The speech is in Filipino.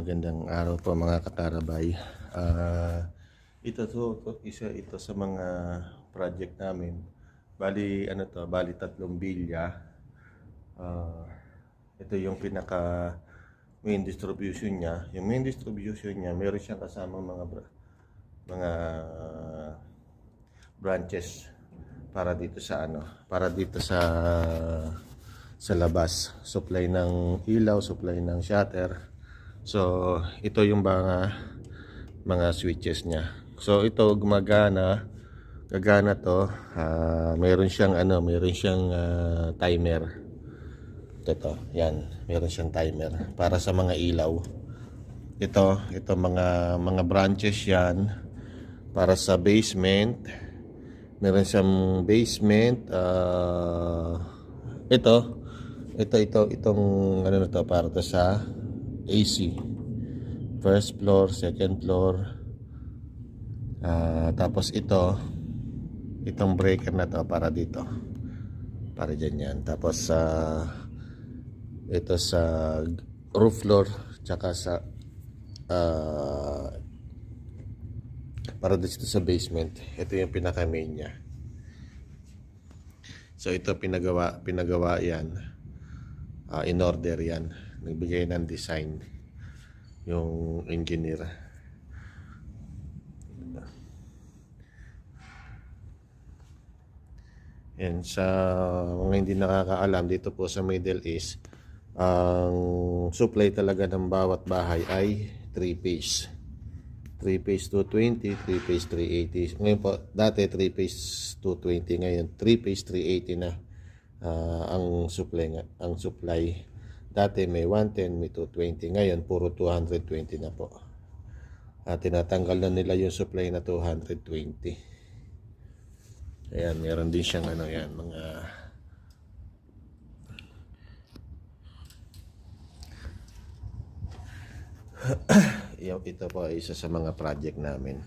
Magandang araw po mga kakarabay. Isa ito sa mga project namin. Bali tatlong bilya. Ito yung pinaka main distribution niya. Yung main distribution niya, meron siyang kasamang mga branches para dito sa labas, supply ng ilaw, supply ng shutter. So ito yung mga switches niya. So ito gagana to. Meron siyang timer. Ito, yan, meron siyang timer para sa mga ilaw. Ito mga branches yan para sa basement. Meron siyang basement. Itong ano na to, para to sa AC. First floor, second floor. Tapos itong breaker na to para dito. Para dyan yan. Tapos ito sa roof floor, tsaka sa para dito sa basement. Ito yung pinaka main niya. So ito pinagawa yan. In order yan. Nagbigay ng design yung engineer. Yan, sa mga hindi nakakaalam, dito po sa Middle East, ang supply talaga ng bawat bahay ay 3-phase. 3-phase 220, 3-phase 380. Ngayon po, dati 3-phase 220, ngayon 3-phase 380 na ang supply. Dati may 110, may 220, ngayon puro 220 na po. Tinatanggal na nila yung supply na 220. Ayan, meron din siyang ito po ay isa sa mga project namin.